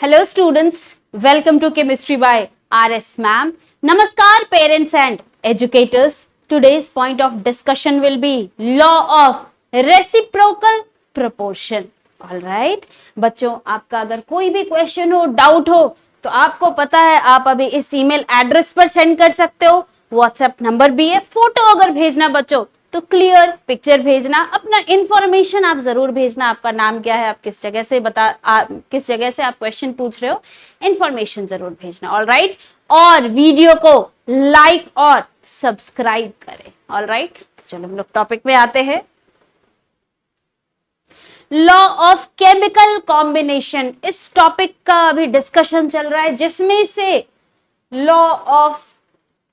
Hello students, welcome to Chemistry by RS Ma'am. Namaskar parents and educators. Today's point of discussion will be law of reciprocal proportion. Alright, बच्चों आपका अगर कोई भी question हो, doubt हो तो आपको पता है आप अभी इस ईमेल एड्रेस पर सेंड कर सकते हो. व्हाट्सएप नंबर भी है. फोटो अगर भेजना बच्चों तो क्लियर पिक्चर भेजना, अपना इंफॉर्मेशन आप जरूर भेजना. आपका नाम क्या है, आप किस जगह से किस जगह से आप क्वेश्चन पूछ रहे हो, इंफॉर्मेशन जरूर भेजना. ऑल राइट, और वीडियो को लाइक और सब्सक्राइब करें. ऑल राइट, चलो हम लोग टॉपिक में आते हैं. लॉ ऑफ केमिकल कॉम्बिनेशन, इस टॉपिक का अभी डिस्कशन चल रहा है, जिसमें से law of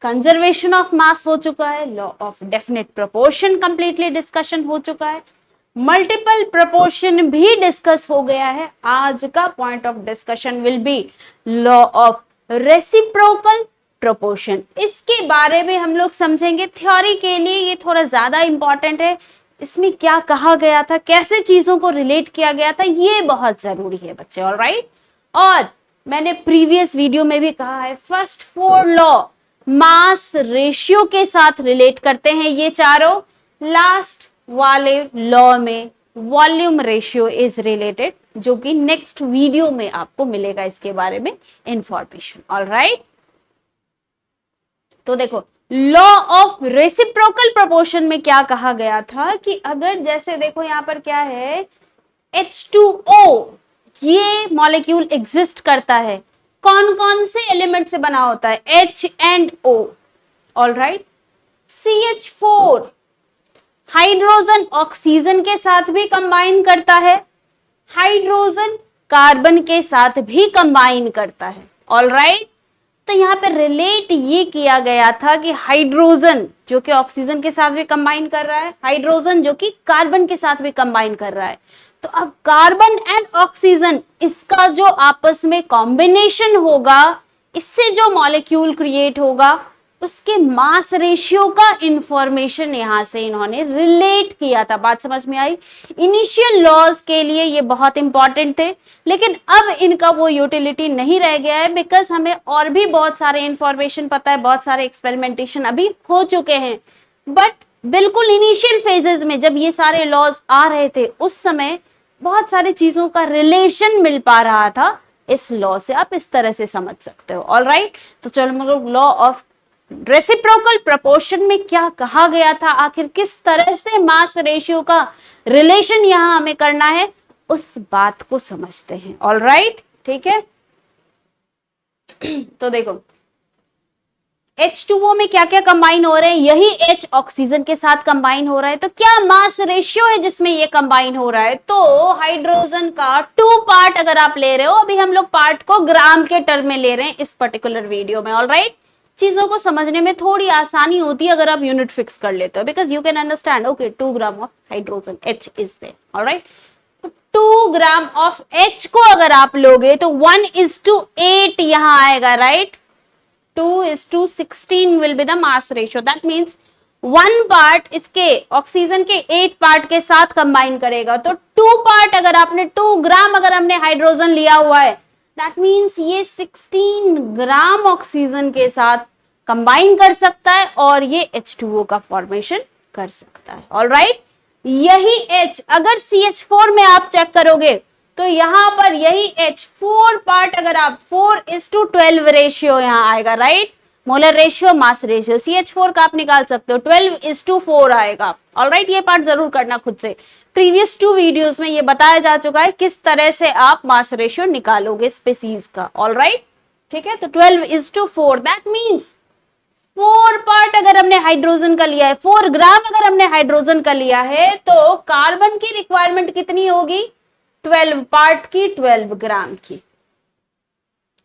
conservation of mass हो चुका है, law of definite proportion completely discussion हो चुका है, मल्टीपल प्रोपोर्शन भी डिस्कस हो गया है. आज का point of discussion will be law of reciprocal proportion. इसके बारे में हम लोग समझेंगे. थ्योरी के लिए ये थोड़ा ज्यादा इंपॉर्टेंट है. इसमें क्या कहा गया था, कैसे चीजों को रिलेट किया गया था, ये बहुत जरूरी है बच्चे. ऑल राइट, और मैंने प्रीवियस वीडियो में भी कहा है, फर्स्ट 4 लॉ मास रेशियो के साथ रिलेट करते हैं ये चारों. लास्ट वाले लॉ में वॉल्यूम रेशियो इज रिलेटेड, जो कि नेक्स्ट वीडियो में आपको मिलेगा इसके बारे में इंफॉर्मेशन. ऑल राइट, तो देखो लॉ ऑफ रेसिप्रोकल प्रोपोर्शन में क्या कहा गया था कि अगर जैसे देखो यहां पर क्या है, H2O ये मॉलिक्यूल एग्जिस्ट करता है. कौन कौन से एलिमेंट से बना होता है? H and O. All right, CH4 hydrogen oxygen के साथ भी कंबाइन करता है, हाइड्रोजन कार्बन के साथ भी कंबाइन करता है. ऑल राइट, तो यहां पे रिलेट ये किया गया था कि हाइड्रोजन जो कि ऑक्सीजन के साथ भी कंबाइन कर रहा है, हाइड्रोजन जो कि कार्बन के साथ भी कंबाइन कर रहा है. तो अब कार्बन एंड ऑक्सीजन, इसका जो आपस में कॉम्बिनेशन होगा, इससे जो मॉलिक्यूल क्रिएट होगा, उसके मास रेशियो का इंफॉर्मेशन यहां से इन्होंने रिलेट किया था. बात समझ में आई? इनिशियल लॉज के लिए ये बहुत इंपॉर्टेंट थे, लेकिन अब इनका वो यूटिलिटी नहीं रह गया है, बिकॉज हमें और भी बहुत सारे इंफॉर्मेशन पता है, बहुत सारे एक्सपेरिमेंटेशन अभी हो चुके हैं. बट बिल्कुल इनिशियल फेजेस में जब ये सारे लॉज आ रहे थे, उस समय बहुत सारी चीजों का रिलेशन मिल पा रहा था. इस लॉ से आप इस तरह से समझ सकते हो. ऑल राइट, तो चलो हम लोग लॉ ऑफ रेसिप्रोकल प्रोपोर्शन में क्या कहा गया था, आखिर किस तरह से मास रेशियो का रिलेशन यहां हमें करना है, उस बात को समझते हैं. ऑल राइट, ठीक है. तो देखो H2O में क्या क्या कंबाइन हो रहे हैं, यही H ऑक्सीजन के साथ कंबाइन हो रहा है. तो क्या मास रेशियो है जिसमें ये कंबाइन हो रहा है? तो हाइड्रोजन का 2 पार्ट अगर आप ले रहे हो, अभी हम लोग पार्ट को ग्राम के टर्म में ले रहे हैं इस पर्टिकुलर वीडियो में. ऑल राइट, चीजों को समझने में थोड़ी आसानी होती है अगर आप यूनिट फिक्स कर लेते हो, because you can understand. Okay, 2 gram of hydrogen H is there. All right, 2 gram of H को अगर आप लोगे तो 1:8 यहां आएगा. Right, 2:16 will be the mass ratio. That means 1 part इसके ऑक्सीजन के 8 पार्ट के साथ कंबाइन करेगा. तो 2 पार्ट अगर आपने 2 ग्राम अगर हमने हाइड्रोजन लिया हुआ है, दैट मीन्स ये 16 ग्राम ऑक्सीजन के साथ कंबाइन कर सकता है और ये H2O का फॉर्मेशन कर सकता है. ऑल राइट, यही H अगर CH4 में आप चेक करोगे तो यहां पर यही H4 पार्ट अगर आप 4:12 रेशियो यहां आएगा. Right, molar ratio, mass ratio, CH4 का आप निकाल सकते हो, 12:4 आएगा. ऑल राइट, ये पार्ट जरूर करना खुद से. प्रीवियस 2 वीडियोस में ये बताया जा चुका है किस तरह से आप मास रेशियो निकालोगे स्पीसीज का. ऑल राइट, ठीक है. तो 12:4, दैट मीन्स 4 पार्ट अगर हमने हाइड्रोजन का लिया है, 4 ग्राम अगर हमने हाइड्रोजन का लिया है, तो कार्बन की रिक्वायरमेंट कितनी होगी? 12 पार्ट की, 12 ग्राम की.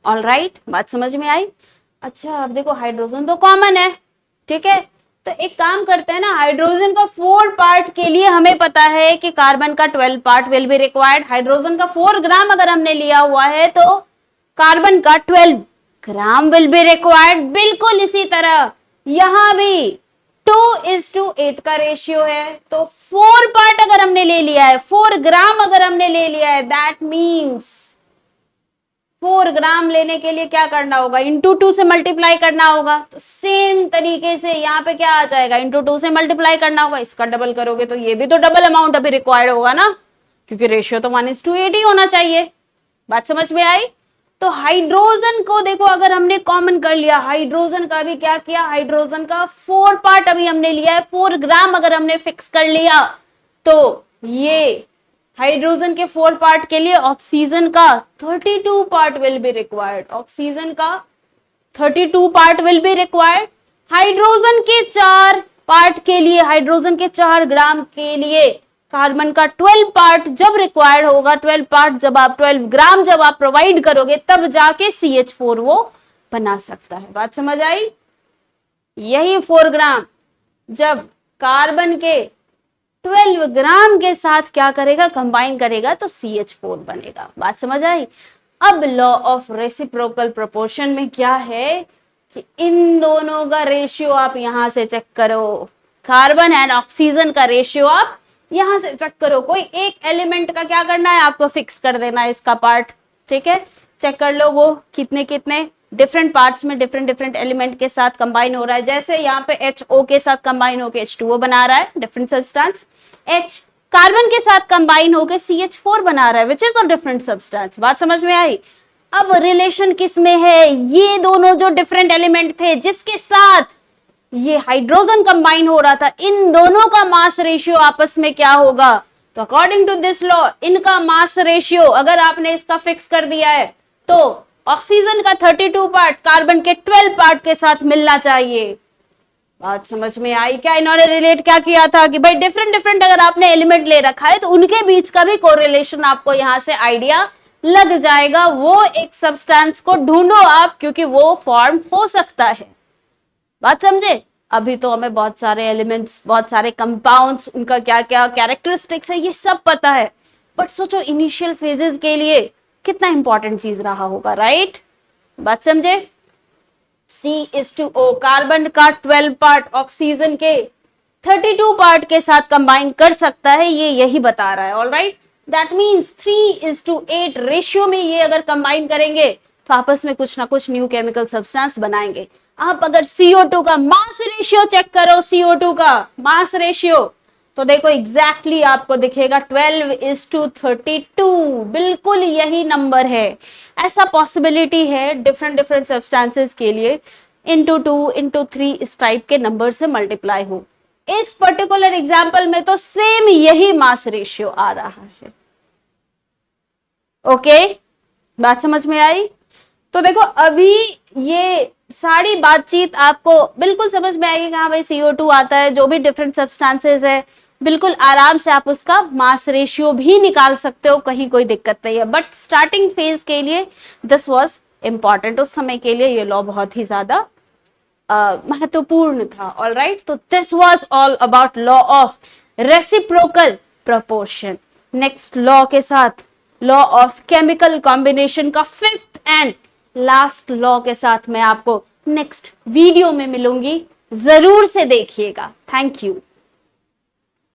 ऑल राइट, बात समझ में आई? अच्छा, अब देखो हाइड्रोजन तो कॉमन है, ठीक है. तो एक काम करते हैं ना, हाइड्रोजन का 4 पार्ट के लिए हमें पता है कि कार्बन का 12 part will be required. Hydrogen का 4 ग्राम अगर हमने लिया हुआ है तो कार्बन का 12 ग्राम विल बी रिक्वायर्ड. बिल्कुल इसी तरह यहां भी 2:8 का रेशियो है. तो 4 पार्ट अगर हमने ले लिया है, 4 ग्राम अगर हमने ले लिया है, दैट मीन्स 4 ग्राम लेने के लिए क्या करना होगा, इंटू 2 से मल्टीप्लाई करना होगा। तो सेम तरीके से यहाँ पे क्या आ जाएगा, इंटू 2 से मल्टीप्लाई करना होगा, इसका डबल करोगे तो ये भी तो डबल अमाउंट अभी रिक्वायर्ड होगा ना, क्योंकि रेशियो तो 1:8 ही होना चाहिए। बात समझ में आई। तो हाइड्रोजन को देखो, अगर हमने कॉमन कर लिया, हाइड्रोजन का भी क्या किया, हाइड्रोजन का 4 पार्ट अभी हमने लिया है, 4 ग्राम अगर हमने फिक्स कर लिया, तो ये हाइड्रोजन के 4 पार्ट के लिए ऑक्सीजन का 32 part will be required, oxygen का 32 part will be required. Hydrogen के 4 पार्ट के लिए, हाइड्रोजन के 4 ग्राम के लिए कार्बन का 12 पार्ट जब रिक्वायर्ड होगा, 12 पार्ट जब आप 12 ग्राम जब आप प्रोवाइड करोगे, तब जाके CH4 वो बना सकता है। बात समझ आई। यही 4 ग्राम जब कार्बन के 12 ग्राम के साथ क्या करेगा, कंबाइन करेगा, तो CH4 बनेगा। बात समझ आई। अब लॉ ऑफ रेसिप्रोकल प्रोपोर्शन में क्या है कि इन दोनों का रेशियो आप यहां से चेक करो, कार्बन एंड ऑक्सीजन का रेशियो आप यहां से चेक करो। कोई एक एलिमेंट का क्या करना है, आपको फिक्स कर देना है इसका पार्ट, ठीक है। चेक कर लो वो कितने कितने डिफरेंट पार्ट्स में डिफरेंट डिफरेंट एलिमेंट के साथ कंबाइन हो रहा है। जैसे यहाँ पे HO के साथ कंबाइन होकर H2O बना रहा है, डिफरेंट सब्सटेंस। H कार्बन के साथ कंबाइन होकर CH4 बना रहा है, which is a different substance. बात समझ में आई। अब रिलेशन किस में है, ये दोनों जो डिफरेंट एलिमेंट थे जिसके साथ ये हाइड्रोजन कंबाइन हो रहा था, इन दोनों का मास रेशियो आपस में क्या होगा, तो अकॉर्डिंग टू दिस लॉ इनका मास रेशियो अगर आपने इसका फिक्स कर दिया है, तो ऑक्सीजन का 32 पार्ट कार्बन के 12 पार्ट के साथ मिलना चाहिए। बात समझ में आई। क्या इन्होंने रिलेट क्या किया था कि भाई डिफरेंट डिफरेंट अगर आपने एलिमेंट ले रखा है तो उनके बीच का भी कोरिलेशन आपको यहां से आइडिया लग जाएगा। वो एक सब्सटेंस को ढूंढो आप, क्योंकि वो फॉर्म हो सकता है। बात समझे। अभी तो हमें बहुत सारे एलिमेंट्स, बहुत सारे कंपाउंड्स, उनका क्या क्या कैरेक्टरिस्टिक्स है ये सब पता है, बट सोचो इनिशियल फेजेस के लिए कितना इंपॉर्टेंट चीज रहा होगा, राइट। बात समझे। C:O कार्बन का 12 पार्ट ऑक्सीजन के 32 पार्ट के साथ कंबाइन कर सकता है, ये यही बता रहा है। ऑलराइट, दैट मींस 3:8 रेशियो में ये अगर कंबाइन करेंगे तो आपस में कुछ ना कुछ न्यू केमिकल सब्सटेंस बनाएंगे। आप अगर CO2 का मास रेशियो चेक करो, CO2 का मास रेशियो, तो देखो एग्जैक्टली आपको दिखेगा 12:32, बिल्कुल यही नंबर है। ऐसा पॉसिबिलिटी है डिफरेंट डिफरेंट सब्सटेंसेस के लिए इंटू 2 इंटू 3 इस टाइप के नंबर से मल्टीप्लाई हो। इस पर्टिकुलर एग्जाम्पल में तो सेम यही मास रेशियो आ रहा है। ओके, बात समझ में आई। तो देखो अभी ये सारी बातचीत आपको बिल्कुल समझ में आएगी कि हाँ भाई CO2 आता है, जो भी डिफरेंट सब्सटेंसेस है, बिल्कुल आराम से आप उसका मास रेशियो भी निकाल सकते हो, कहीं कोई दिक्कत नहीं है। बट स्टार्टिंग फेज के लिए दिस वाज इंपॉर्टेंट, उस समय के लिए ये लॉ बहुत ही ज्यादा महत्वपूर्ण था। ऑलराइट, तो this was all about law of reciprocal proportion. Next law के साथ लॉ ऑफ केमिकल कॉम्बिनेशन का 5th एंड लास्ट लॉ के साथ मैं आपको नेक्स्ट वीडियो में मिलूंगी, जरूर से देखिएगा। Thank you.